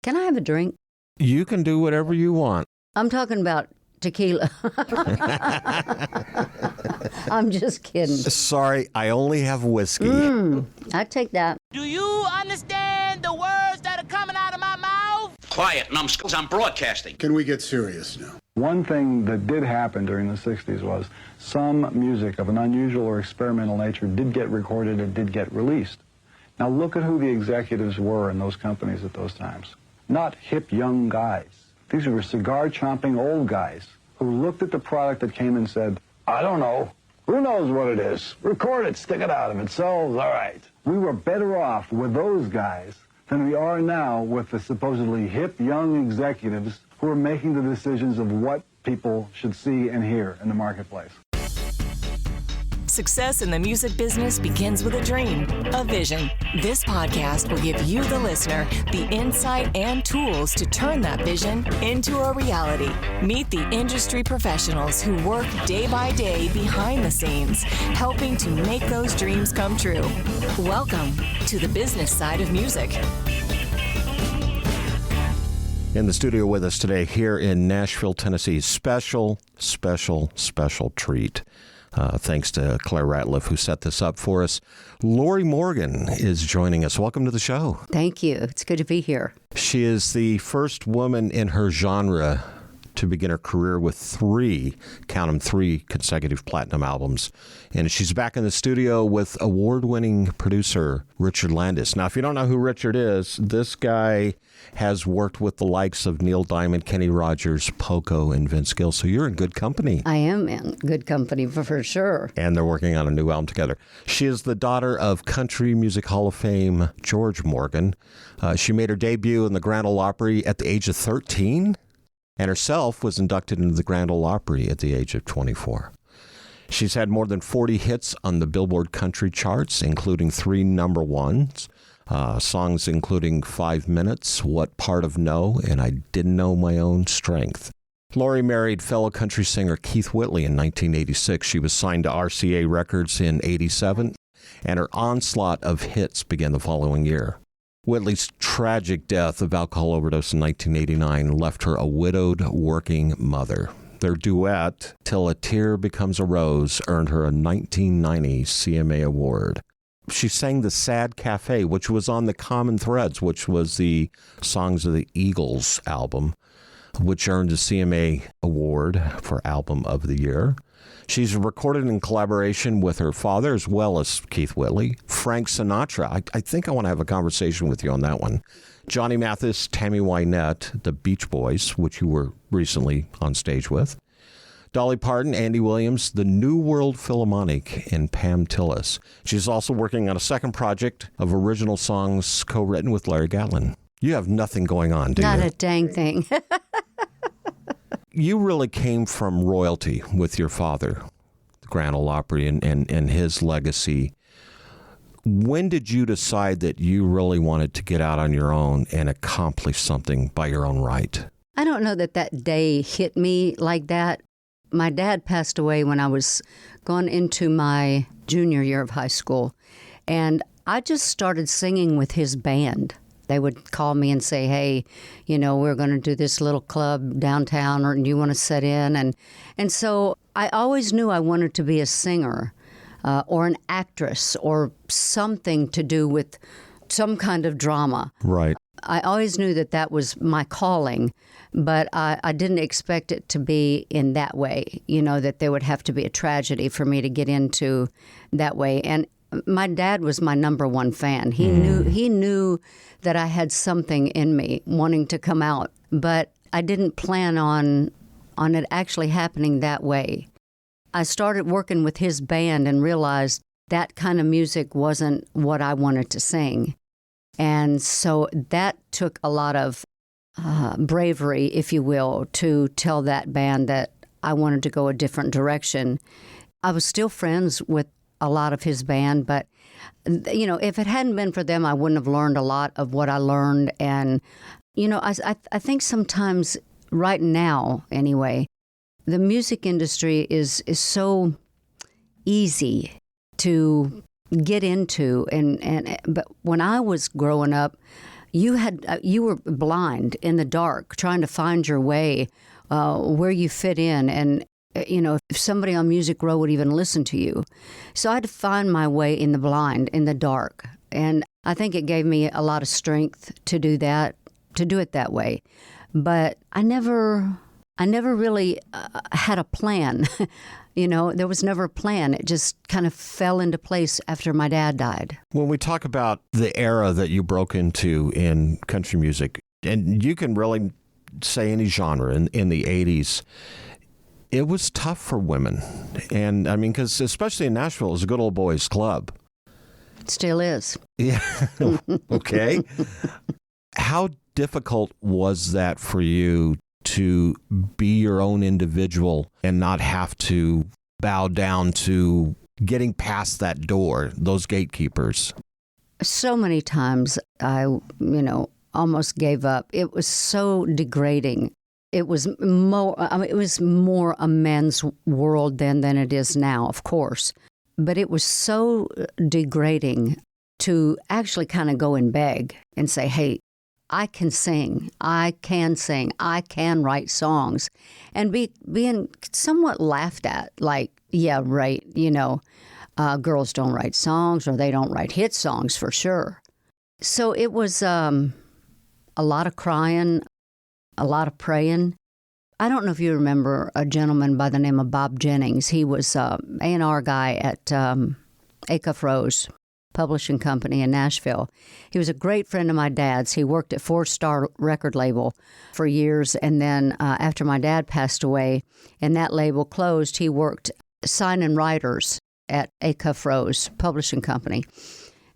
Can I have a drink? You can do whatever you want. I'm talking about tequila. I'm just kidding. Sorry, I only have whiskey. I take that. Do you understand the words that are coming out of my mouth? Quiet, numbskulls, I'm broadcasting. Can we get serious now? One thing that did happen during the 60s was some music of an unusual or experimental nature did get recorded and did get released. Now look at who the executives were in those companies at those times. Not hip young guys. These were cigar-chomping old guys who looked at the product that came and said, I don't know. Who knows what it is? Record it, stick it out. If it sells, all right. We were better off with those guys than we are now with the supposedly hip young executives who are making the decisions of what people should see and hear in the marketplace. Success in the music business begins with a dream, a vision. This podcast will give you, the listener, the insight and tools to turn that vision into a reality. Meet the industry professionals who work day by day behind the scenes, helping to make those dreams come true. Welcome to the business side of music. In the studio with us today here in Nashville, Tennessee, special treat. Thanks to Claire Ratliff, who set this up for us. Lorrie Morgan is joining us. Welcome to the show. Thank you. It's good to be here. She is the first woman in her genre to begin her career with three consecutive platinum albums. And she's back in the studio with award-winning producer Richard Landis. Now, if you don't know who Richard is, this guy has worked with the likes of Neil Diamond, Kenny Rogers, Poco, and Vince Gill. So you're in good company. I am in good company for sure. And they're working on a new album together. She is the daughter of Country Music Hall of Fame George Morgan. She made her debut in the Grand Ole Opry at the age of 13. And herself was inducted into the Grand Ole Opry at the age of 24. She's had more than 40 hits on the Billboard country charts, including 3 number ones. Songs including 5 Minutes, What Part of No, and I Didn't Know My Own Strength. Lorrie married fellow country singer Keith Whitley in 1986. She was signed to RCA Records in 87, and her onslaught of hits began the following year. Whitley's tragic death of alcohol overdose in 1989 left her a widowed working mother. Their duet, Till a Tear Becomes a Rose, earned her a 1990 CMA Award. She sang The Sad Cafe, which was on the Common Threads, which was the Songs of the Eagles album, which earned a CMA Award for Album of the Year. She's recorded in collaboration with her father as well as Keith Whitley, Frank Sinatra. I think I want to have a conversation with you on that one. Johnny Mathis, Tammy Wynette, the Beach Boys, which you were recently on stage with. Dolly Parton, Andy Williams, the New World Philharmonic, and Pam Tillis. She's also working on a second project of original songs co-written with Larry Gatlin. You have nothing going on, do you? Not a dang thing. You really came from royalty with your father, the Grand Ole Opry, and his legacy. When did you decide that you really wanted to get out on your own and accomplish something by your own right? I don't know that day hit me like that. My dad passed away when I was going into my junior year of high school, and I just started singing with his band. They would call me and say, hey, we're going to do this little club downtown, or do you want to set in? And so I always knew I wanted to be a singer or an actress or something to do with some kind of drama. Right. I always knew that was my calling, but I didn't expect it to be in that way, that there would have to be a tragedy for me to get into that way. And my dad was my number one fan. He knew that I had something in me wanting to come out, but I didn't plan on it actually happening that way. I started working with his band and realized that kind of music wasn't what I wanted to sing. And so that took a lot of bravery, if you will, to tell that band that I wanted to go a different direction. I was still friends with a lot of his band, but if it hadn't been for them, I wouldn't have learned a lot of what I learned. And I think sometimes, right now anyway, the music industry is so easy to get into, but when I was growing up, you were blind in the dark, trying to find your way, where you fit in, and if somebody on Music Row would even listen to you. So I had to find my way in the blind, in the dark, and I think it gave me a lot of strength to do that, to do it that way. But I never really had a plan. There was never a plan. It just kind of fell into place after my dad died. When we talk about the era that you broke into in country music, and you can really say any genre in the 80s, it was tough for women. And I mean, because especially in Nashville, it was a good old boys club. It still is. Yeah. Okay. How difficult was that for you to be your own individual and not have to bow down to getting past that door, those gatekeepers? So many times I, almost gave up. It was so degrading. It was more a man's world then than it is now, of course. But it was so degrading to actually kind of go and beg and say, hey, I can sing, I can write songs, and being somewhat laughed at, like, yeah, right, girls don't write songs, or they don't write hit songs for sure. So it was a lot of crying, a lot of praying. I don't know if you remember a gentleman by the name of Bob Jennings. He was A&R guy at Acuff Rose Publishing Company in Nashville. He was a great friend of my dad's. He worked at Four Star record label for years, and then after my dad passed away and that label closed, he worked signing writers at Acuff Rose Publishing Company.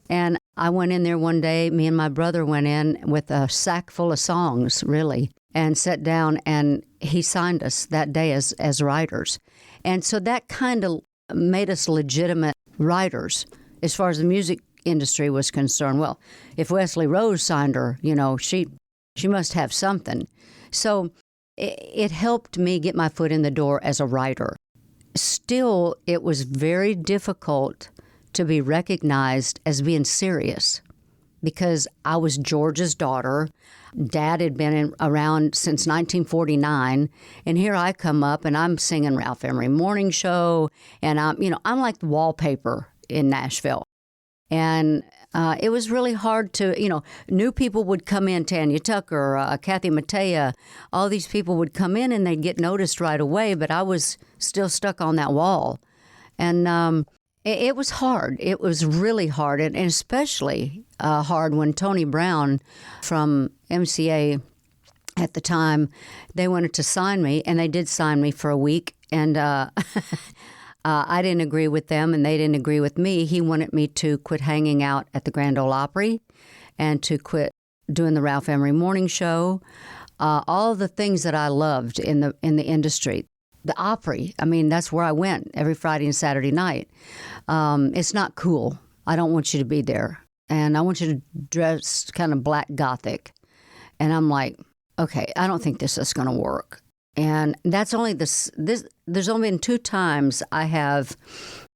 And I went in there one day, me and my brother went in with a sack full of songs, really, and sat down, and he signed us that day as writers. And so that kind of made us legitimate writers as far as the music industry was concerned. Well, if Wesley Rose signed her, she must have something. So it helped me get my foot in the door as a writer. Still, it was very difficult to be recognized as being serious because I was George's daughter. Dad had been around since 1949, and here I come up and I'm singing Ralph Emery Morning Show, and I'm like the wallpaper in Nashville. And it was really hard to, new people would come in, Tanya Tucker, Kathy Mattea, all these people would come in and they'd get noticed right away, but I was still stuck on that wall. And it was hard. It was really hard, and especially hard when Tony Brown from MCA at the time, they wanted to sign me, and they did sign me for a week, and I didn't agree with them, and they didn't agree with me. He wanted me to quit hanging out at the Grand Ole Opry and to quit doing the Ralph Emery Morning Show, all the things that I loved in the industry. The Opry, that's where I went every Friday and Saturday night. It's not cool. I don't want you to be there. And I want you to dress kind of black gothic. And I'm like, okay, I don't think this is going to work. And that's only there's only been 2 times I have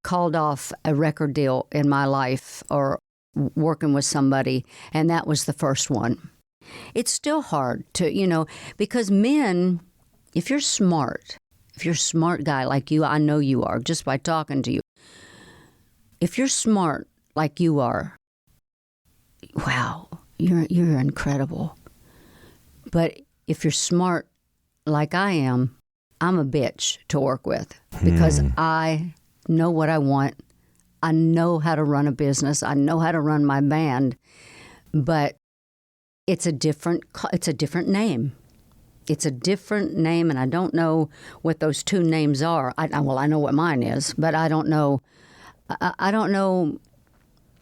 called off a record deal in my life or working with somebody, and that was the first one. It's still hard to, because men, if you're a smart guy like you, I know you are just by talking to you. If you're smart like you are, wow, you're incredible. But if you're smart like I am, I'm a bitch to work with because I know what I want. I know how to run a business. I know how to run my band, but it's a different name. It's a different name, and I don't know what those 2 names are. I know what mine is, but I don't know. I don't know.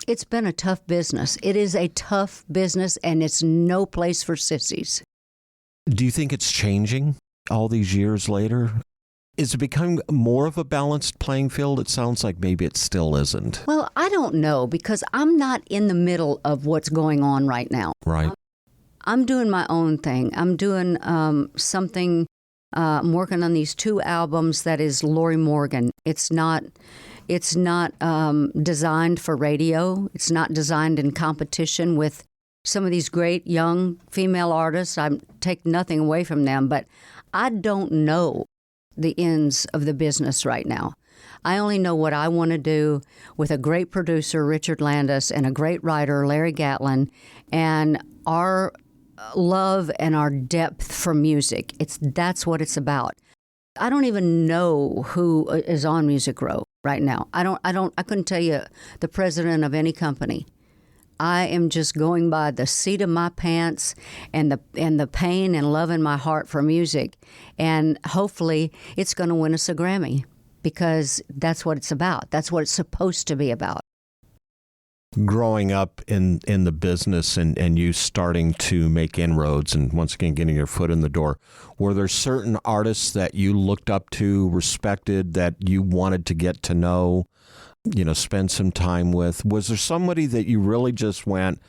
It's been a tough business. It is a tough business, and it's no place for sissies. Do you think it's changing all these years later? Is it becoming more of a balanced playing field? It sounds like maybe it still isn't. Well, I don't know because I'm not in the middle of what's going on right now. Right. I'm doing my own thing. I'm doing something, I'm working on these 2 albums that is Lorrie Morgan. It's not designed for radio. It's not designed in competition with some of these great young female artists. I take nothing away from them, but I don't know the ends of the business right now. I only know what I want to do with a great producer, Richard Landis, and a great writer, Larry Gatlin, and our love and our depth for music. That's what it's about. I don't even know who is on Music Row right now. I couldn't tell you the president of any company. I am just going by the seat of my pants and the pain and love in my heart for music. And hopefully it's going to win us a Grammy, because that's what it's about. That's what it's supposed to be about. Growing up in the business and you starting to make inroads and once again getting your foot in the door, were there certain artists that you looked up to, respected, that you wanted to get to know, spend some time with? Was there somebody that you really just went,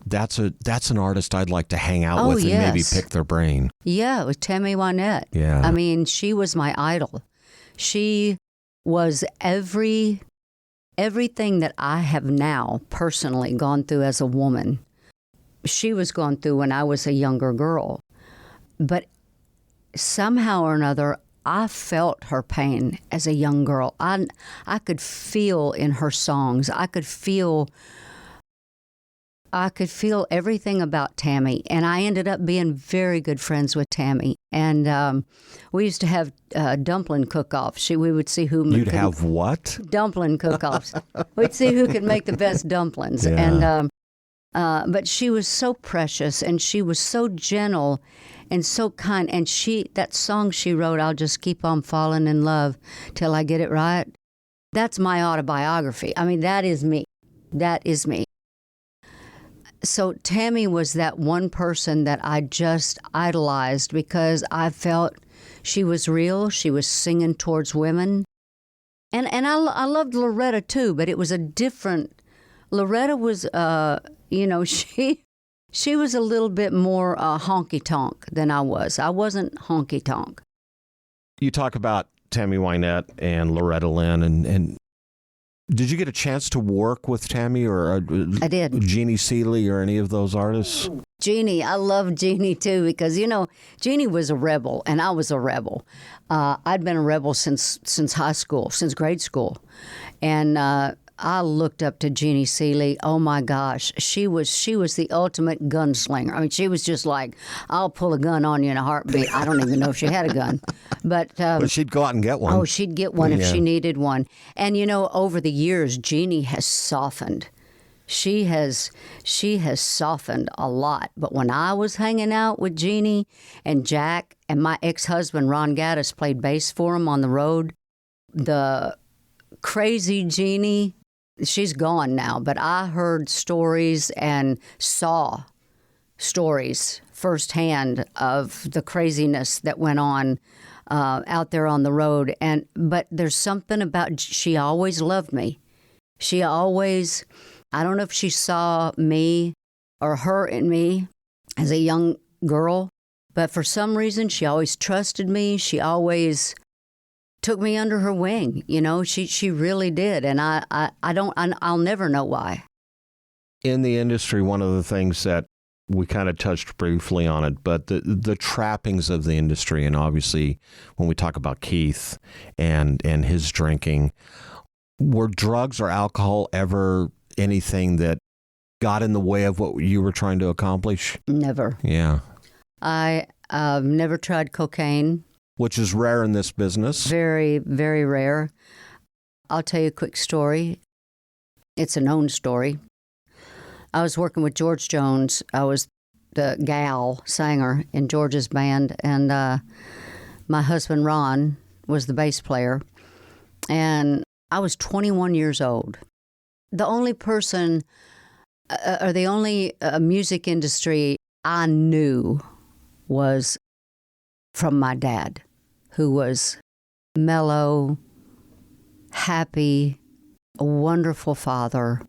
that's an artist I'd like to hang out with and maybe pick their brain? Yeah, it was Tammy Wynette. Yeah. I mean, she was my idol. She was everything that I have now personally gone through as a woman. She was going through when I was a younger girl. But somehow or another, I felt her pain as a young girl. I could feel in her songs. I could feel everything about Tammy, and I ended up being very good friends with Tammy. And we used to have dumpling cook-offs. We would see who... You'd have what? Dumpling cook-offs. We'd see who could make the best dumplings. Yeah. And but she was so precious, and she was so gentle and so kind. And that song she wrote, I'll Just Keep On Falling in Love Till I Get It Right, that's my autobiography. I mean, that is me. That is me. So Tammy was that one person that I just idolized because I felt she was real. She was singing towards women. And I loved Loretta too, but it was a different... Loretta was, she was a little bit more honky-tonk than I was. I wasn't honky-tonk. You talk about Tammy Wynette and Loretta Lynn, and did you get a chance to work with Tammy or I did. Jeannie Seeley or any of those artists? Jeannie, I love Jeannie too because, Jeannie was a rebel and I was a rebel. I'd been a rebel since high school, since grade school. And I looked up to Jeannie Seeley. Oh my gosh, she was the ultimate gunslinger. I mean, she was just like, I'll pull a gun on you in a heartbeat. I don't even know if she had a gun, but she'd go out and get one. Oh, she'd get one if she needed one. And over the years, Jeannie has softened. She has softened a lot. But when I was hanging out with Jeannie and Jack and my ex-husband Ron Gaddis played bass for him on the road, the crazy Jeannie. She's gone now, but I heard stories and saw stories firsthand of the craziness that went on out there on the road. But there's something about, she always loved me. She always, I don't know if she saw me or her in me as a young girl, but for some reason she always trusted me. She always took me under her wing, she really did. And I'll never know why. In the industry, one of the things that we kind of touched briefly on it, but the trappings of the industry, and obviously when we talk about Keith and his drinking, were drugs or alcohol ever anything that got in the way of what you were trying to accomplish? Never. Yeah. I never tried cocaine. Which is rare in this business. Very, very rare. I'll tell you a quick story. It's a known story. I was working with George Jones. I was the gal singer in George's band, and my husband Ron was the bass player. And I was 21 years old. The only person, or the only music industry I knew was from my dad, who was mellow, happy, a wonderful father,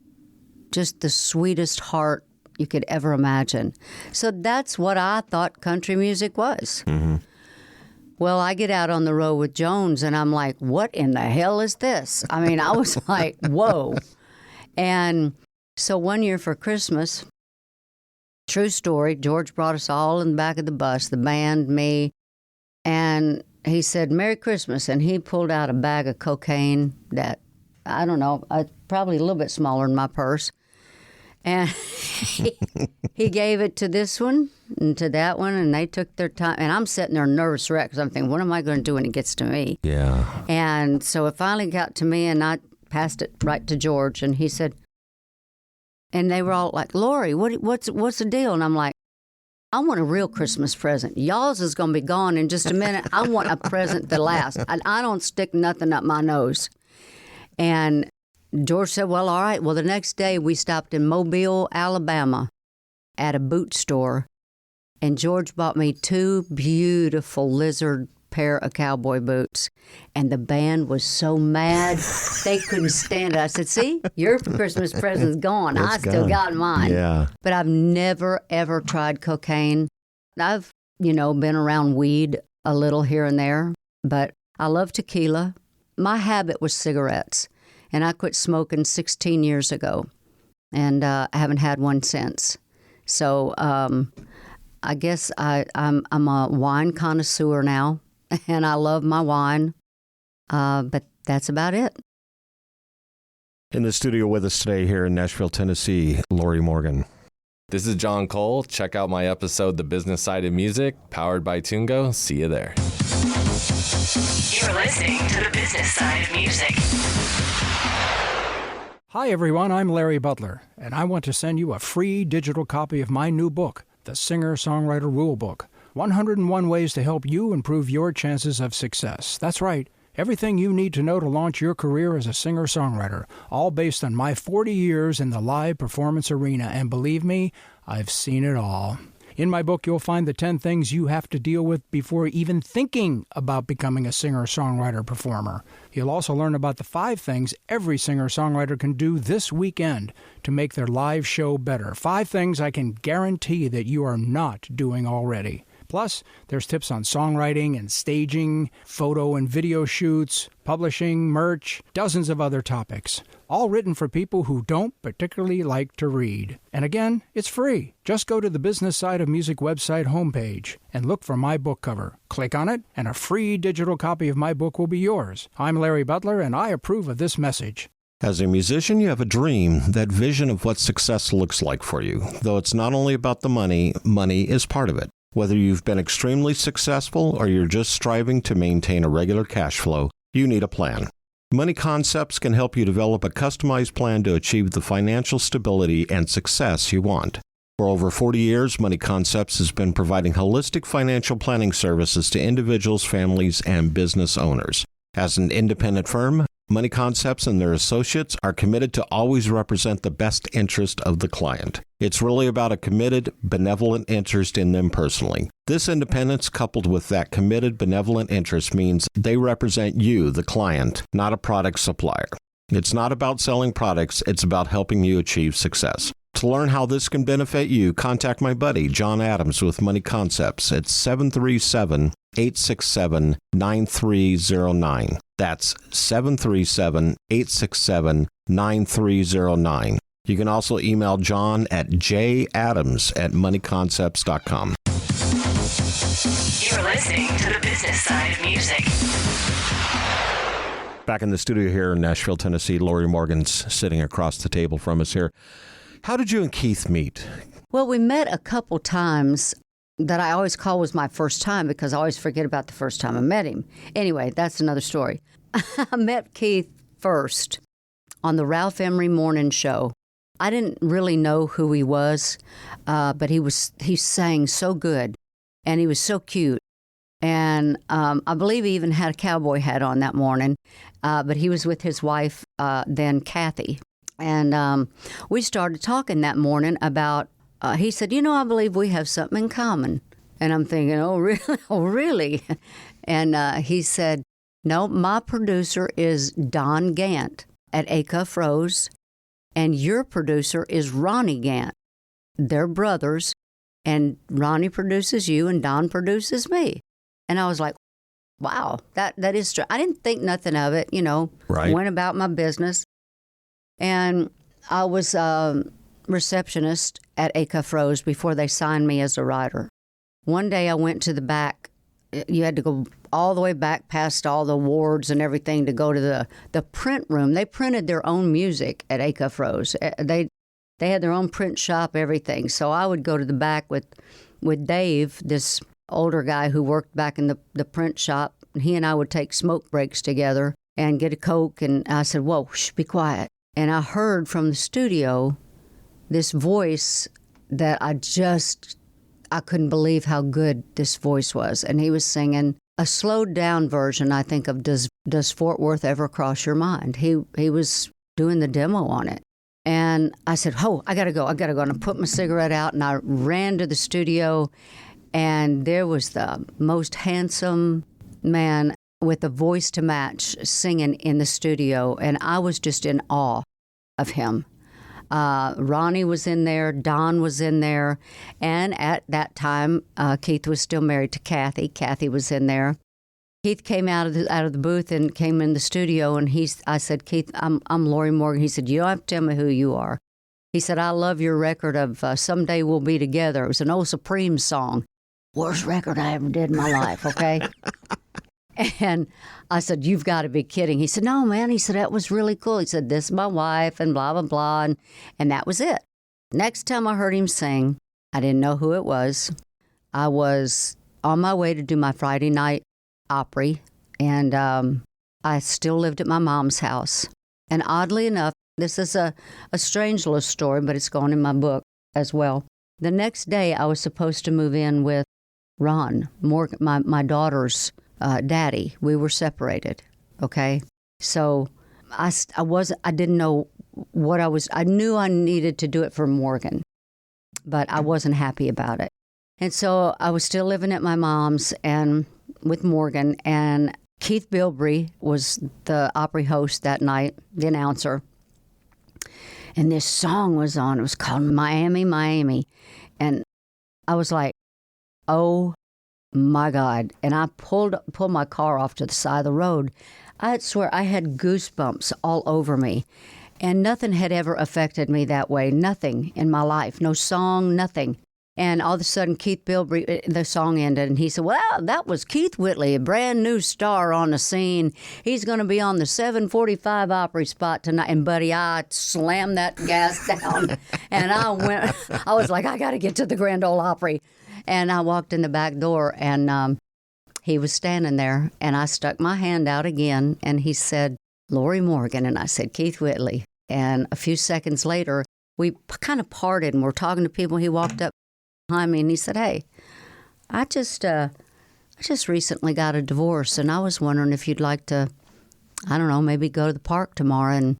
just the sweetest heart you could ever imagine. So that's what I thought country music was. Mm-hmm. Well, I get out on the road with Jones, and I'm like, what in the hell is this? I mean, I was like, whoa. And so one year for Christmas, True story. George brought us all in the back of the bus, the band, me, and he said, "Merry Christmas." And he pulled out a bag of cocaine that, I don't know, probably a little bit smaller than my purse. And he gave it to this one and to that one, and they took their time. And I'm sitting there nervous wreck because I'm thinking, what am I going to do when it gets to me? Yeah. And so it finally got to me, and I passed it right to George, and he said, and they were all like, "Lorrie, what's the deal?" And I'm like, "I want a real Christmas present. Y'all's is going to be gone in just a minute. I want a present that lasts. I don't stick nothing up my nose." And George said, "Well, all right." Well, the next day we stopped in Mobile, Alabama at a boot store, and George bought me 2 beautiful lizard pair of cowboy boots. And the band was so mad they couldn't stand it. I said, "See, your Christmas present's gone. I still got mine." Yeah. But I've never, ever tried cocaine. I've, been around weed a little here and there, but I love tequila. My habit was cigarettes, and I quit smoking 16 years ago, and I haven't had one since. So I guess I'm a wine connoisseur now, and I love my wine, but that's about it. In the studio with us today here in Nashville, Tennessee, Lorrie Morgan. This is John Cole. Check out my episode, The Business Side of Music, powered by Tungo. See you there. You're listening to The Business Side of Music. Hi, everyone. I'm Larry Butler, and I want to send you a free digital copy of my new book, The Singer-Songwriter Rulebook, 101 Ways to Help You Improve Your Chances of Success. That's right. Everything you need to know to launch your career as a singer-songwriter, all based on my 40 years in the live performance arena, and believe me, I've seen it all. In my book, you'll find the 10 things you have to deal with before even thinking about becoming a singer-songwriter performer. You'll also learn about the 5 things every singer-songwriter can do this weekend to make their live show better. 5 things I can guarantee that you are not doing already. Plus, there's tips on songwriting and staging, photo and video shoots, publishing, merch, dozens of other topics. All written for people who don't particularly like to read. And again, it's free. Just go to the Business Side of Music website homepage and look for my book cover. Click on it, and a free digital copy of my book will be yours. I'm Larry Butler, and I approve of this message. As a musician, you have a dream, that vision of what success looks like for you. Though it's not only about the money, money is part of it. Whether you've been extremely successful or you're just striving to maintain a regular cash flow, you need a plan. Money Concepts can help you develop a customized plan to achieve the financial stability and success you want. For over 40 years, Money Concepts has been providing holistic financial planning services to individuals, families, and business owners. As an independent firm, Money Concepts and their associates are committed to always represent the best interest of the client. It's really about a committed, benevolent interest in them personally. This independence, coupled with that committed, benevolent interest, means they represent you, the client, not a product supplier. It's not about selling products, it's about helping you achieve success. To learn how this can benefit you, contact my buddy, John Adams, with Money Concepts at 737-867-9309. That's 737-867-9309. You can also email John at jadams@moneyconcepts.com. You're listening to The Business Side of Music. Back in the studio here in Nashville, Tennessee, Lorrie Morgan's sitting across the table from us here. How did you and Keith meet? Well, we met a couple times that I always call was my first time because I always forget about the first time I met him. Anyway, that's another story. I met Keith first on the Ralph Emery Morning Show. I didn't really know who he was, but he sang so good, and he was so cute. And I believe he even had a cowboy hat on that morning, but he was with his wife then, Kathy. And we started talking that morning about, he said, I believe we have something in common. And I'm thinking, oh, really? Oh, really? And he said, no, my producer is Don Gant at Acuff Rose, and your producer is Ronnie Gant. They're brothers, and Ronnie produces you, and Don produces me. And I was like, wow, that is true. I didn't think nothing of it, Right. Went about my business. And I was receptionist at Acuff Rose before they signed me as a writer. One day I went to the back. You had to go all the way back past all the wards and everything to go to the print room. They printed their own music at Acuff Rose. They had their own print shop, everything. So I would go to the back with Dave, this older guy who worked back in the print shop. He and I would take smoke breaks together and get a Coke. And I said, whoa, shh, be quiet. And I heard from the studio this voice that I couldn't believe how good this voice was. And he was singing a slowed down version, I think, of Does Fort Worth Ever Cross Your Mind? He was doing the demo on it. And I said, oh, I gotta go. And I put my cigarette out and I ran to the studio, and there was the most handsome man with a voice to match singing in the studio. And I was just in awe of him. Ronnie was in there, Don was in there, and at that time, Keith was still married to Kathy. Kathy was in there. Keith came out of the booth and came in the studio, and I said, Keith, I'm Lorrie Morgan. He said, you don't have to tell me who you are. He said, I love your record of Someday We'll Be Together. It was an old Supreme song. Worst record I ever did in my life, okay? And I said, you've got to be kidding. He said, no, man. He said, that was really cool. He said, this is my wife and blah, blah, blah. And that was it. Next time I heard him sing, I didn't know who it was. I was on my way to do my Friday night Opry, and I still lived at my mom's house. And oddly enough, this is a strange little story, but it's gone in my book as well. The next day, I was supposed to move in with Ron Morgan, my daughter's daddy. We were separated, okay? So I didn't know what I knew I needed to do it for Morgan, but I wasn't happy about it. And so I was still living at my mom's and with Morgan, and Keith Bilbrey was the Opry host that night, the announcer. And this song was on. It was called Miami, Miami. And I was like, oh my God. And I pulled my car off to the side of the road. I swear I had goosebumps all over me. And nothing had ever affected me that way. Nothing in my life. No song, nothing. And all of a sudden, Keith Bilbrey, the song ended, and he said, well, that was Keith Whitley, a brand new star on the scene. He's going to be on the 745 Opry spot tonight. And, buddy, I slammed that gas down, and I was like, I got to get to the Grand Ole Opry. And I walked in the back door, and he was standing there, and I stuck my hand out again, and he said, Lorrie Morgan, and I said, Keith Whitley. And a few seconds later, we kind of parted, and we're talking to people. He walked up behind me, and he said, hey, I just recently got a divorce, and I was wondering if you'd like to, I don't know, maybe go to the park tomorrow and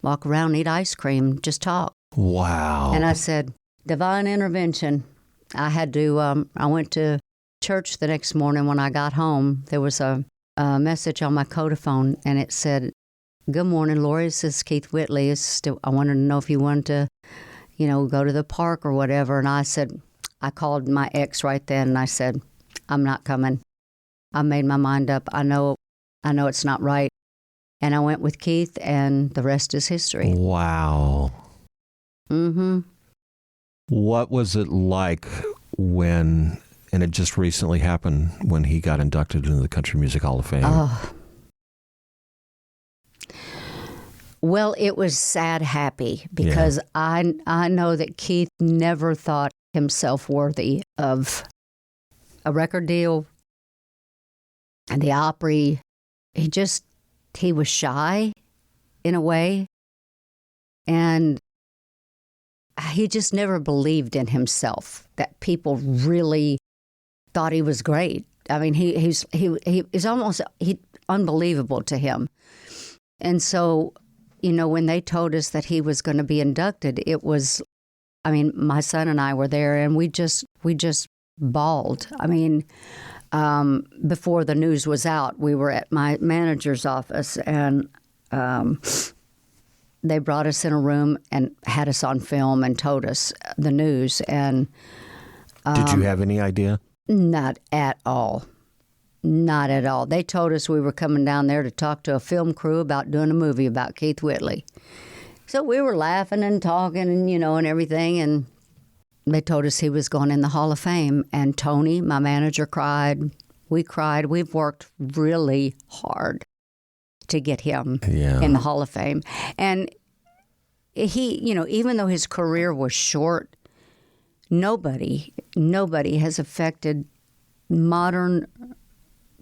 walk around, eat ice cream, just talk. Wow. And I said, divine intervention. I had to, I went to church the next morning. When I got home, there was a message on my Codaphone, and it said, good morning, Lorrie, this is Keith Whitley. I wanted to know if you wanted to, go to the park or whatever. And I said, I called my ex right then, and I said, I'm not coming. I made my mind up. I know it's not right. And I went with Keith, and the rest is history. Wow. Mm-hmm. What was it like when, and it just recently happened, when he got inducted into the Country Music Hall of Fame? Oh. Well, it was sad happy, because I know that Keith never thought himself worthy of a record deal and the Opry. He was shy in a way, and he just never believed in himself, that people really thought he was great. I mean, he's almost unbelievable to him. And so, when they told us that he was going to be inducted, it was, my son and I were there, and we just bawled. Before the news was out, we were at my manager's office, and they brought us in a room and had us on film and told us the news. And did you have any idea? Not at all. Not at all. They told us we were coming down there to talk to a film crew about doing a movie about Keith Whitley. So we were laughing and talking and, and everything. And they told us he was going in the Hall of Fame. And Tony, my manager, cried. We cried. We've worked really hard to get him in the Hall of Fame. And he, even though his career was short, nobody has affected modern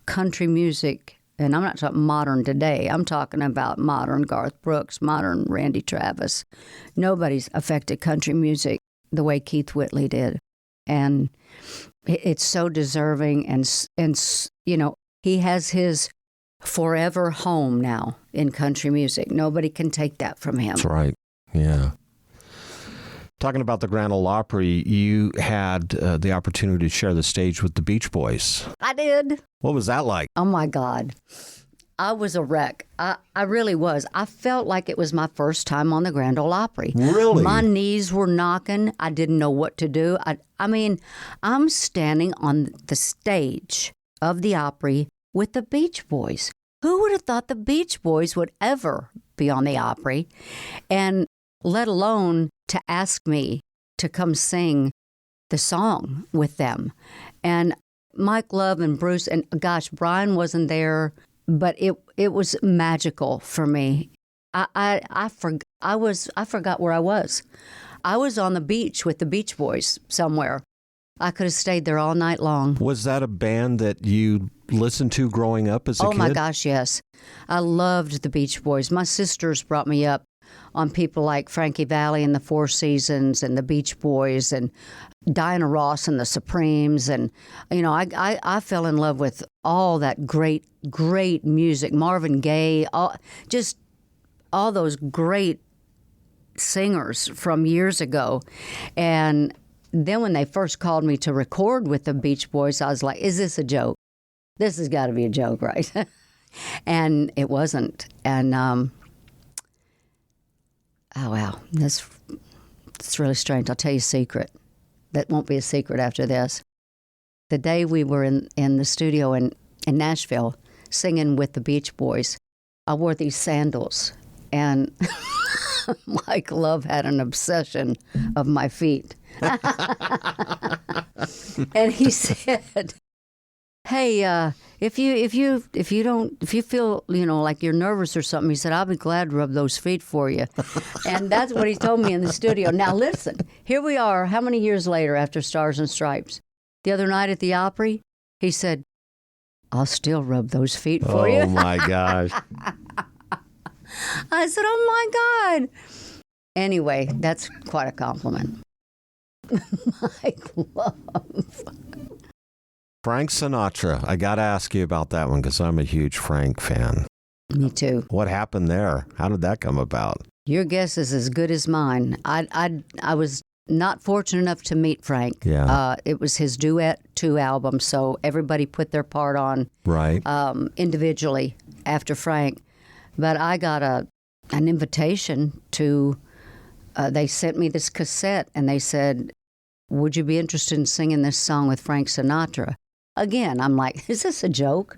country music. And I'm not talking modern today. I'm talking about modern Garth Brooks, modern Randy Travis. Nobody's affected country music the way Keith Whitley did. And it's so deserving. And he has his forever home now in country music. Nobody can take that from him. That's right. Yeah. Talking about the Grand Ole Opry, you had the opportunity to share the stage with the Beach Boys. I did. What was that like? Oh, my God. I was a wreck. I really was. I felt like it was my first time on the Grand Ole Opry. Really? My knees were knocking. I didn't know what to do. I mean, I'm standing on the stage of the Opry with the Beach Boys. Who would have thought the Beach Boys would ever be on the Opry? And let alone to ask me to come sing the song with them. And Mike Love and Bruce, and gosh, Brian wasn't there, but it was magical for me. I forgot where I was. I was on the beach with the Beach Boys somewhere. I could have stayed there all night long. Was that a band that you listened to growing up as a kid? Oh, my gosh, yes. I loved the Beach Boys. My sisters brought me up on people like Frankie Valli and the Four Seasons and the Beach Boys and Diana Ross and the Supremes. And, I fell in love with all that great, great music. Marvin Gaye, all those great singers from years ago. And then when they first called me to record with the Beach Boys, I was like, is this a joke? This has got to be a joke, right? And it wasn't. And, oh, wow, it's really strange. I'll tell you a secret. That won't be a secret after this. The day we were in the studio in Nashville singing with the Beach Boys, I wore these sandals. And Mike Love had an obsession of my feet. And he said, hey, if you feel, like you're nervous or something, he said, I'll be glad to rub those feet for you. And that's what he told me in the studio. Now listen, here we are, how many years later after Stars and Stripes? The other night at the Opry, he said, I'll still rub those feet for you. Oh, my gosh. I said, oh, my God. Anyway, that's quite a compliment. Mike Love. Frank Sinatra. I got to ask you about that one because I'm a huge Frank fan. Me too. What happened there? How did that come about? Your guess is as good as mine. I was not fortunate enough to meet Frank. Yeah. It was his Duet 2 album, so everybody put their part on individually after Frank. But I got an invitation to, they sent me this cassette and they said, would you be interested in singing this song with Frank Sinatra? Again, I'm like, is this a joke?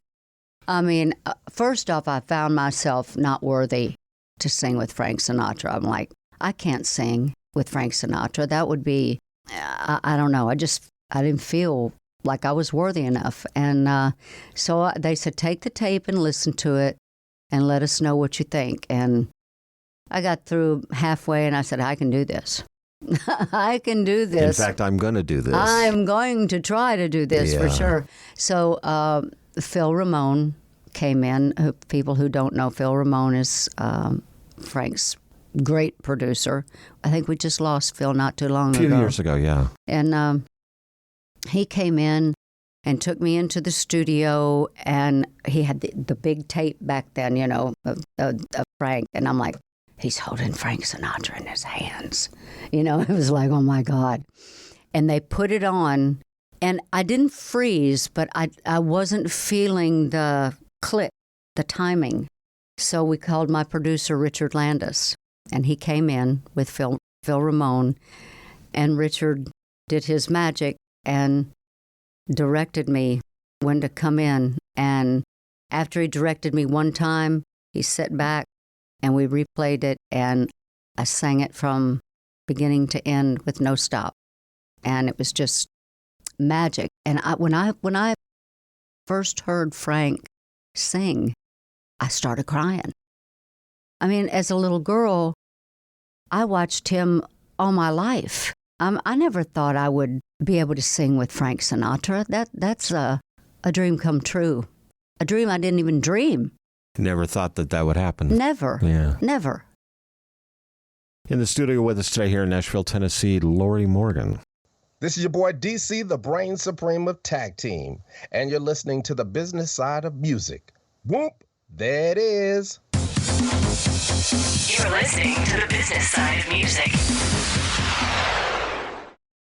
I mean, first off, I found myself not worthy to sing with Frank Sinatra. I'm like, I can't sing with Frank Sinatra. That would be, I don't know. I didn't feel like I was worthy enough. And so they said, take the tape and listen to it and let us know what you think. And I got through halfway and I said, I can do this. I can do this. In fact, I'm going to do this. I'm going to try to do this for sure. So Phil Ramone came in. People who don't know, Phil Ramone is Frank's great producer. I think we just lost Phil not too long ago. A few years ago, yeah. And he came in and took me into the studio, and he had the big tape back then, of Frank. And I'm like, he's holding Frank Sinatra in his hands. It was like, oh, my God. And they put it on, and I didn't freeze, but I wasn't feeling the click, the timing. So we called my producer, Richard Landis, and he came in with Phil Ramone, and Richard did his magic and directed me when to come in. And after he directed me one time, he sat back and we replayed it, and I sang it from beginning to end with no stop. And it was just magic. And when I first heard Frank sing, I started crying. I mean, as a little girl, I watched him all my life. I never thought I would be able to sing with Frank Sinatra. That's a dream come true. A dream I didn't even dream. Never thought that would happen. Never. Yeah. Never. In the studio with us today here in Nashville, Tennessee, Lorrie Morgan. This is your boy DC, the brain supreme of Tag Team, and you're listening to the business side of music. Whoop, there it is. You're listening to the business side of music.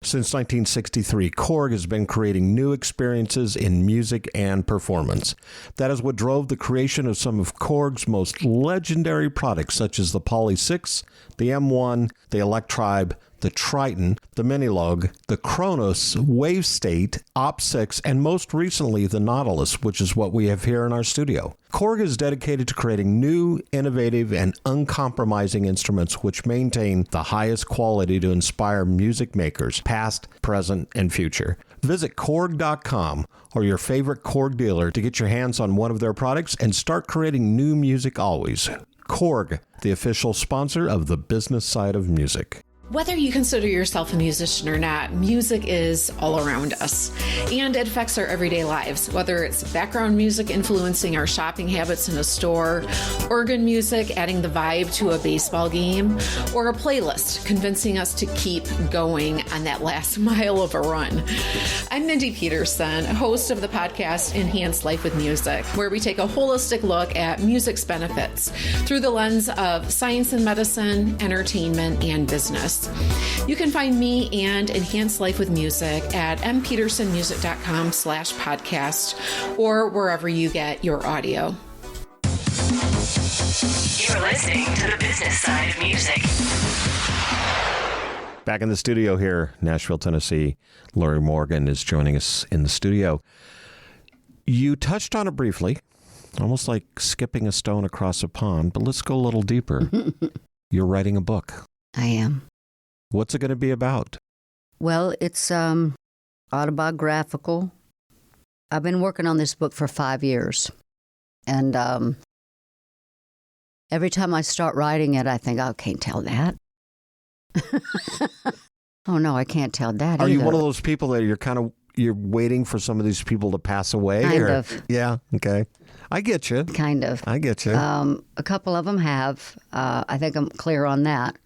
Since 1963, Korg has been creating new experiences in music and performance. That is what drove the creation of some of Korg's most legendary products, such as the Poly 6, the M1, the Electribe, the Triton, the Minilogue, the Kronos, Wave State, Op 6, and most recently the Nautilus, which is what we have here in our studio. Korg is dedicated to creating new, innovative, and uncompromising instruments which maintain the highest quality to inspire music makers, past, present, and future. Visit Korg.com or your favorite Korg dealer to get your hands on one of their products and start creating new music always. Korg, the official sponsor of the business side of music. Whether you consider yourself a musician or not, music is all around us, and it affects our everyday lives, whether it's background music influencing our shopping habits in a store, organ music adding the vibe to a baseball game, or a playlist convincing us to keep going on that last mile of a run. I'm Mindy Peterson, host of the podcast Enhance Life with Music, where we take a holistic look at music's benefits through the lens of science and medicine, entertainment, and business. You can find me and Enhance Life with Music at mpetersonmusic.com/podcast or wherever you get your audio. You're listening to the business side of music. Back in the studio here, Nashville, Tennessee, Lorrie Morgan is joining us in the studio. You touched on it briefly, almost like skipping a stone across a pond, but let's go a little deeper. You're writing a book. I am. What's it going to be about? Well, it's autobiographical. I've been working on this book for 5 years. And every time I start writing it, I think, oh, I can't tell that. Oh, no, I can't tell that Are either. you one of those people that you're waiting for some of these people to pass away? Kind of. Yeah, okay. I get you. Kind of. I get you. A couple of them have. I think I'm clear on that.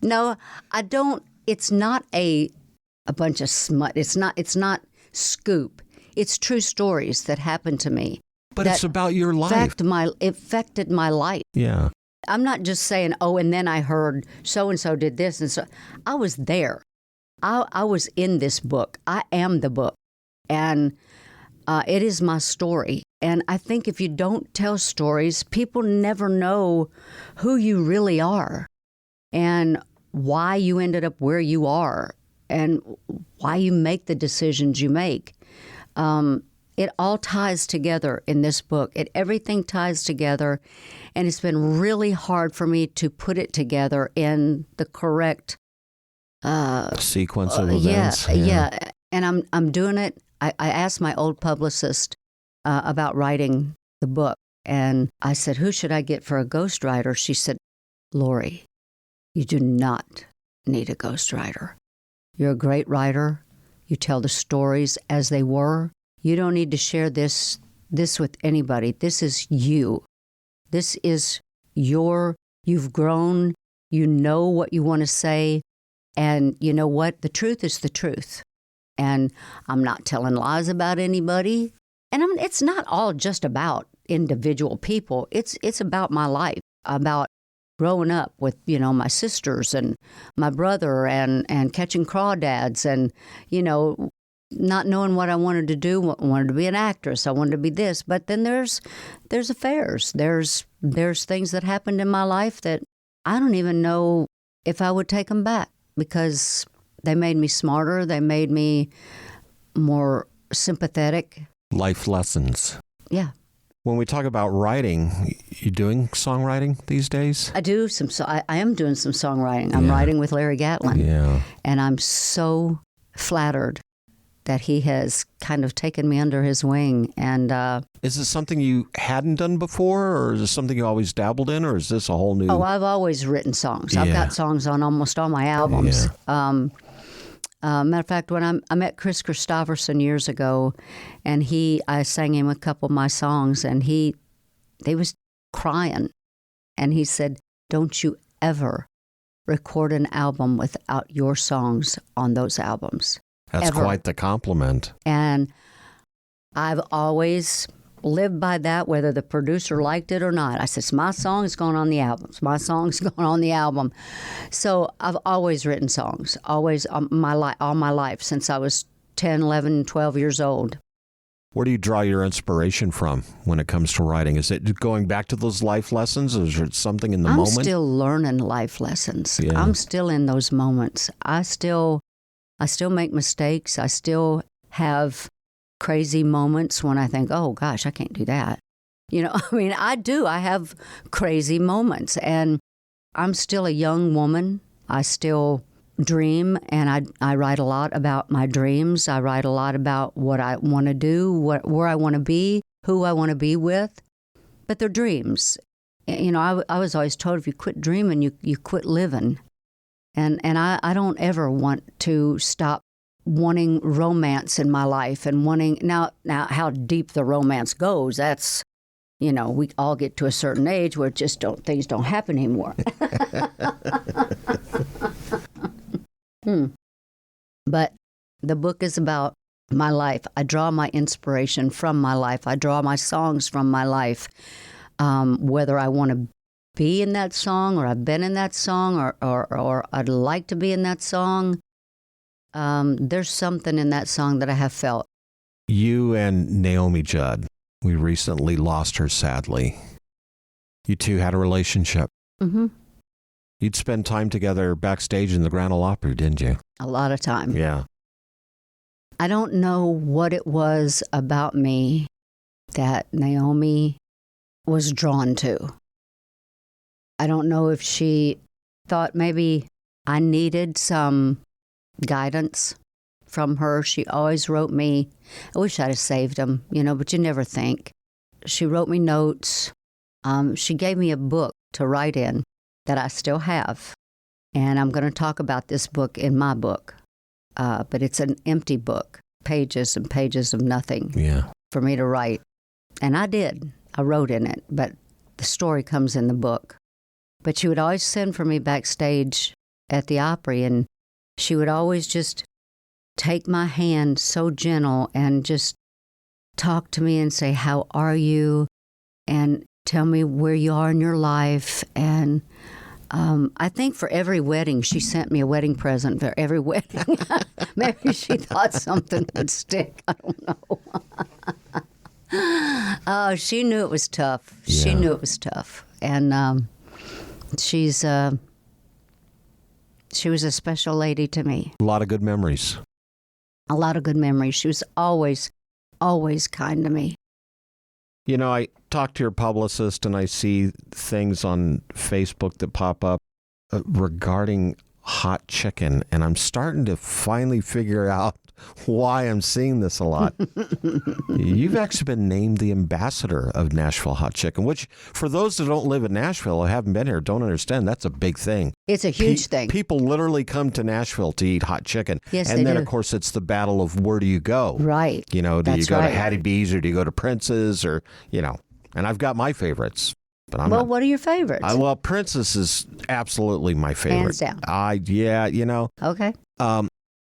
No, I don't. It's not a bunch of smut. It's not scoop. It's true stories that happened to me. But it's about your life. Affected my life. Yeah. I'm not just saying, oh, and then I heard so-and-so did this. And so I was there. I was in this book. I am the book. And it is my story. And I think if you don't tell stories, people never know who you really are and why you ended up where you are and why you make the decisions you make. It all ties together in this book. Everything ties together, and it's been really hard for me to put it together in the correct sequence of events. Yeah. And I'm doing it. I asked my old publicist about writing the book, and I said, who should I get for a ghostwriter? She said, Lorrie, you do not need a ghostwriter. You're a great writer. You tell the stories as they were. You don't need to share this with anybody. This is you. This is you've grown. You know what you want to say. And you know what? The truth is the truth. And I'm not telling lies about anybody. And it's not all just about individual people. It's about my life, about growing up with, my sisters and my brother and catching crawdads and, not knowing what I wanted to do. I wanted to be an actress. I wanted to be this. But then there's affairs. There's things that happened in my life that I don't even know if I would take them back, because they made me smarter. They made me more sympathetic. Life lessons. Yeah. When we talk about writing, you doing songwriting these days? I do some. I am doing some songwriting. I'm writing with Larry Gatlin. Yeah. And I'm so flattered that he has kind of taken me under his wing. And is this something you hadn't done before, or is this something you always dabbled in, or is this a whole new? Oh, I've always written songs. I've got songs on almost all my albums. Yeah. Matter of fact, when I met Chris Christopherson years ago, and I sang him a couple of my songs, and he was crying, and he said, "Don't you ever record an album without your songs on those albums." That's ever. Quite the compliment. And I've always lived by that, whether the producer liked it or not. I said, my song's going on the album. My song's going on the album. So I've always written songs, always all my life, since I was 10, 11, 12 years old. Where do you draw your inspiration from when it comes to writing? Is it going back to those life lessons, or is it something in the moment? I'm still learning life lessons. Yeah. I'm still in those moments. I still make mistakes. I still have crazy moments when I think, oh gosh, I can't do that. I mean, I do. I have crazy moments, and I'm still a young woman. I still dream, and I write a lot about my dreams. I write a lot about what I want to do, where I want to be, who I want to be with. But they're dreams. I was always told, if you quit dreaming, you quit living. And I don't ever want to stop wanting romance in my life, and wanting now how deep the romance goes, that's, we all get to a certain age where things don't happen anymore. But the book is about my life. I draw my inspiration from my life. I draw my songs from my life. Whether I want to be in that song, or I've been in that song, or I'd like to be in that song, there's something in that song that I have felt. You and Naomi Judd, we recently lost her, sadly. You two had a relationship. Mm-hmm. You'd spend time together backstage in the Grand Ole Opry, didn't you? A lot of time. Yeah. I don't know what it was about me that Naomi was drawn to. I don't know if she thought maybe I needed some guidance from her. She always wrote me, I wish I'd have saved them, but you never think. She wrote me notes. She gave me a book to write in that I still have. And I'm going to talk about this book in my book. But it's an empty book, pages and pages of nothing for me to write. And I did. I wrote in it, but the story comes in the book. But she would always send for me backstage at the Opry, and she would always just take my hand so gentle and just talk to me and say, how are you? And tell me where you are in your life. And I think for every wedding, she sent me a wedding present for every wedding. Maybe she thought something would stick. I don't know. Oh, she knew it was tough. Yeah. She knew it was tough. And she was a special lady to me. A lot of good memories. A lot of good memories. She was always, always kind to me. I talk to your publicist, and I see things on Facebook that pop up regarding Hot Chicken, and I'm starting to finally figure out why I'm seeing this a lot. You've actually been named the ambassador of Nashville Hot Chicken, which, for those that don't live in Nashville or haven't been here, don't understand, that's a big thing. It's a huge thing. People literally come to Nashville to eat hot chicken. Yes, and then, do. Of course, it's the battle of where do you go? Right. Do That's you go right. to Hattie B's, or do you go to Prince's, or, and I've got my favorites. But what are your favorites? Well, Prince's is absolutely my favorite. Hands down. Okay.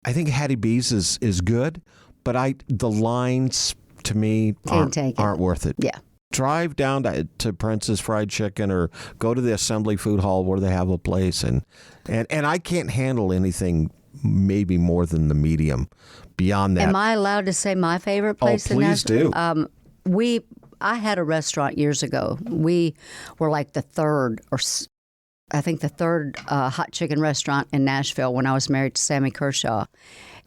I think Hattie B's is good, but the lines to me aren't worth it. Yeah. Drive down to Prince's Fried Chicken, or go to the Assembly Food Hall where they have a place, and I can't handle anything maybe more than the medium. Beyond that, am I allowed to say my favorite place? Oh, please do. I had a restaurant years ago. We were like the third hot chicken restaurant in Nashville when I was married to Sammy Kershaw.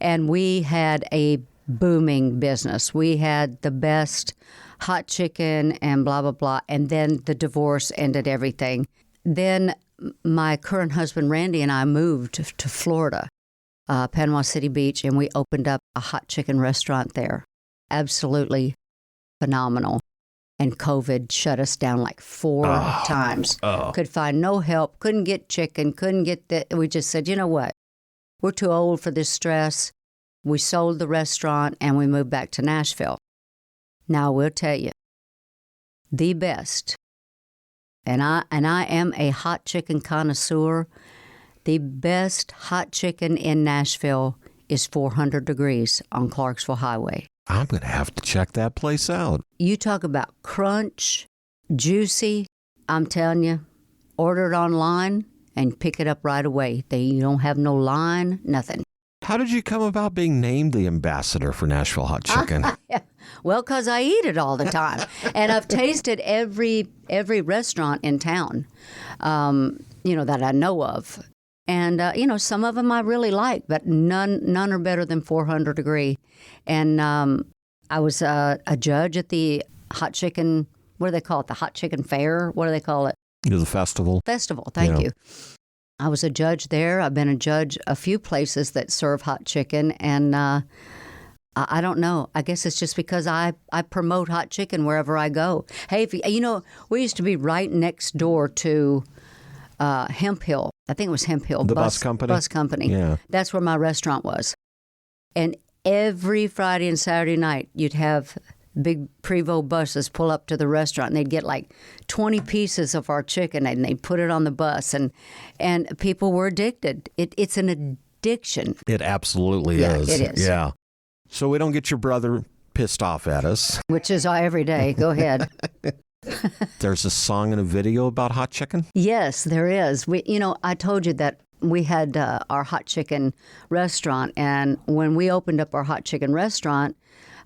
And we had a booming business. We had the best hot chicken and blah, blah, blah. And then the divorce ended everything. Then my current husband, Randy, and I moved to Florida, Panama City Beach, and we opened up a hot chicken restaurant there. Absolutely phenomenal. And COVID shut us down like 4 times. Could find no help, couldn't get chicken, couldn't get that. We just said, you know what? We're too old for this stress. We sold the restaurant and we moved back to Nashville. Now, I will tell you, the best, and I am a hot chicken connoisseur, the best hot chicken in Nashville is 400 Degrees on Clarksville Highway. I'm going to have to check that place out. You talk about crunch, juicy. I'm telling you, order it online and pick it up right away. You don't have no line, nothing. How did you come about being named the ambassador for Nashville Hot Chicken? Well, because I eat it all the time. And I've tasted every restaurant in town, that I know of. And, some of them I really like, but none are better than 400 Degree. And I was a judge at the hot chicken, what do they call it? The hot chicken fair? What do they call it? The festival. Festival, thank you. I was a judge there. I've been a judge a few places that serve hot chicken. And I don't know. I guess it's just because I promote hot chicken wherever I go. Hey, we used to be right next door to Hemp Hill. I think it was Hemp Hill. The bus company? Bus company. Yeah. That's where my restaurant was. And every Friday and Saturday night, you'd have big Prevost buses pull up to the restaurant, and they'd get like 20 pieces of our chicken, and they'd put it on the bus, and people were addicted. It's an addiction. It absolutely is. It is. Yeah. So we don't get your brother pissed off at us. Which is every day. Go ahead. There's a song and a video about hot chicken? Yes, there is. I told you that we had our hot chicken restaurant, and when we opened up our hot chicken restaurant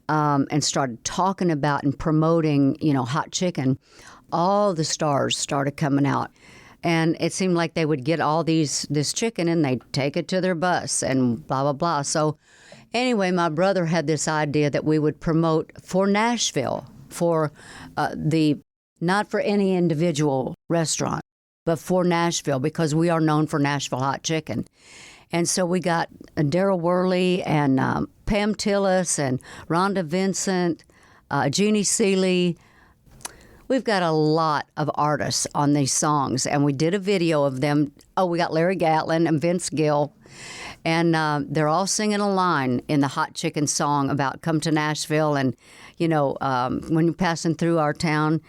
and started talking about and promoting, hot chicken, all the stars started coming out. And it seemed like they would get all this chicken and they'd take it to their bus and blah, blah, blah. So anyway, my brother had this idea that we would promote for Nashville, for not for any individual restaurant, but for Nashville, because we are known for Nashville hot chicken. And so we got Daryl Worley and Pam Tillis and Rhonda Vincent, Jeannie Seeley. We've got a lot of artists on these songs, and we did a video of them. Oh, we got Larry Gatlin and Vince Gill, and they're all singing a line in the hot chicken song about come to Nashville, and when you're passing through our town,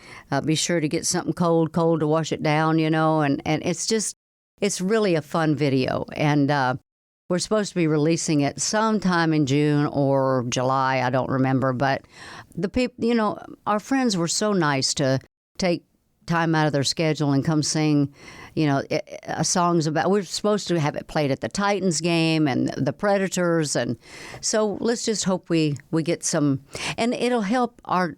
be sure to get something cold to wash it down, and it's really a fun video, and we're supposed to be releasing it sometime in June or July, I don't remember, but the people, our friends were so nice to take time out of their schedule and come sing, songs about, we're supposed to have it played at the Titans game and the Predators, and so let's just hope we get some, and it'll help our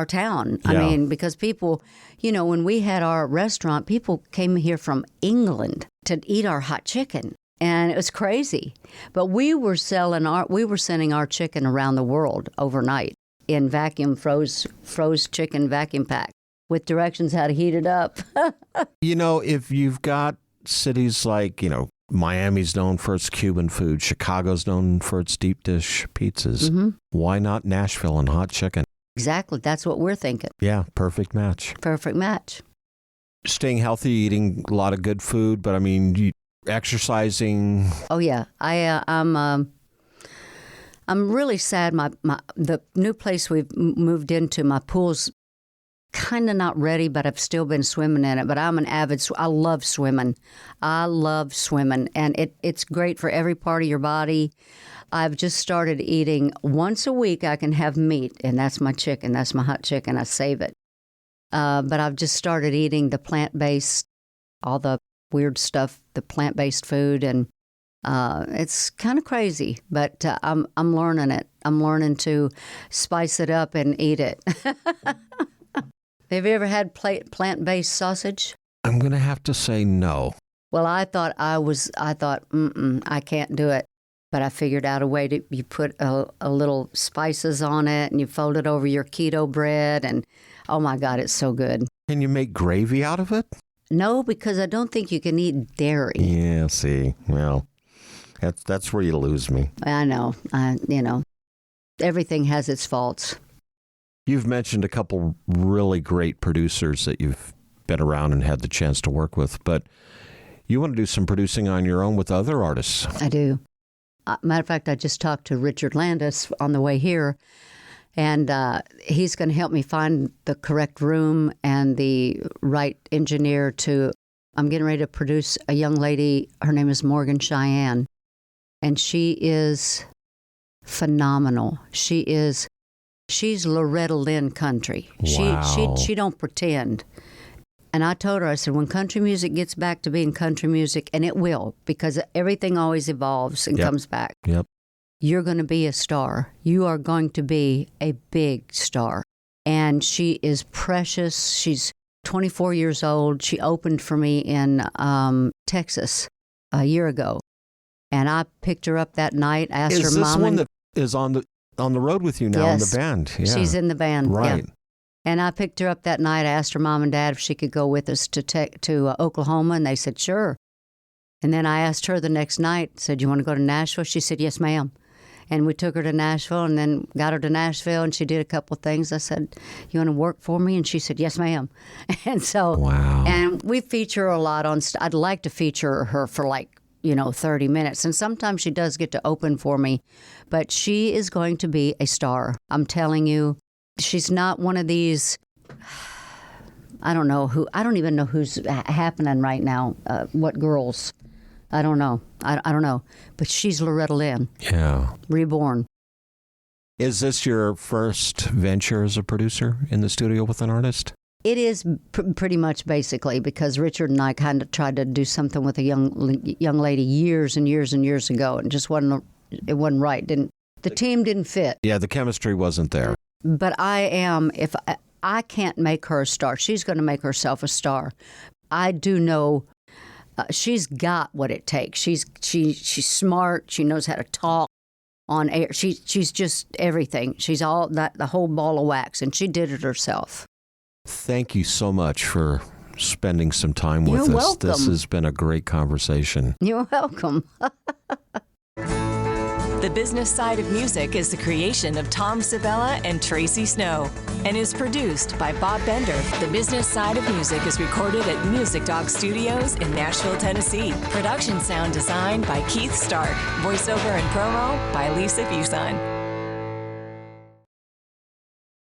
town. Yeah. I mean, because people, when we had our restaurant, people came here from England to eat our hot chicken. And it was crazy. But we were sending our chicken around the world overnight in froze chicken vacuum pack with directions how to heat it up. If you've got cities like, Miami's known for its Cuban food, Chicago's known for its deep dish pizzas. Mm-hmm. Why not Nashville and hot chicken? Exactly. That's what we're thinking. Yeah, perfect match. Perfect match. Staying healthy, eating a lot of good food, but exercising. Oh yeah, I'm really sad. The new place we've moved into, my pool's kind of not ready, but I've still been swimming in it. But I'm an avid. I love swimming. And it's great for every part of your body. I've just started eating once a week. I can have meat, and that's my chicken. That's my hot chicken. I save it. But I've just started eating the plant-based, all the weird stuff, the plant-based food, and it's kind of crazy, but I'm learning it. I'm learning to spice it up and eat it. Have you ever had plant-based sausage? I'm going to have to say no. Well, I thought I can't do it. But I figured out a way to, you put a little spices on it and you fold it over your keto bread, and oh my God, it's so good. Can you make gravy out of it? No, because I don't think you can eat dairy. Yeah, see, well, that's where you lose me. I know, everything has its faults. You've mentioned a couple really great producers that you've been around and had the chance to work with, but you want to do some producing on your own with other artists. I do. Matter of fact, I just talked to Richard Landis on the way here, and he's going to help me find the correct room and the right engineer I'm getting ready to produce a young lady. Her name is Morgan Cheyenne, and she is phenomenal. She's Loretta Lynn country. Wow. She don't pretend. And I told her, I said, when country music gets back to being country music, and it will, because everything always evolves and comes back. Yep. You're going to be a star. You are going to be a big star. And she is precious. She's 24 years old. She opened for me in Texas a year ago. And I picked her up that night, asked her mom. Is this one that is on the road with you now in the band? Yeah. She's in the band. Right. Yeah. And I picked her up that night, asked her mom and dad if she could go with us to Oklahoma, and they said, sure. And then I asked her the next night, said, you want to go to Nashville? She said, yes, ma'am. And we took her to Nashville and then got her to Nashville, and she did a couple of things. I said, you want to work for me? And she said, yes, ma'am. And so, wow. And we feature her a lot on, I'd like to feature her for 30 minutes. And sometimes she does get to open for me, but she is going to be a star. I'm telling you. She's not one of these, I don't even know who's happening right now, what girls. I don't know. I don't know. But she's Loretta Lynn. Yeah. Reborn. Is this your first venture as a producer in the studio with an artist? It is pretty much basically, because Richard and I kind of tried to do something with a young lady years and years and years ago, and just wasn't right. The team didn't fit. Yeah, the chemistry wasn't there. But if I can't make her a star, she's going to make herself a star. I do know she's got what it takes. She's smart. She knows how to talk on air. She's just everything. She's all that, the whole ball of wax, and she did it herself. Thank you so much for spending some time with us. You're welcome. This has been a great conversation. You're welcome. The Business Side of Music is the creation of Tom Sabella and Tracy Snow and is produced by Bob Bender. The Business Side of Music is recorded at Music Dog Studios in Nashville, Tennessee. Production sound design by Keith Stark. Voiceover and promo by Lisa Fuson.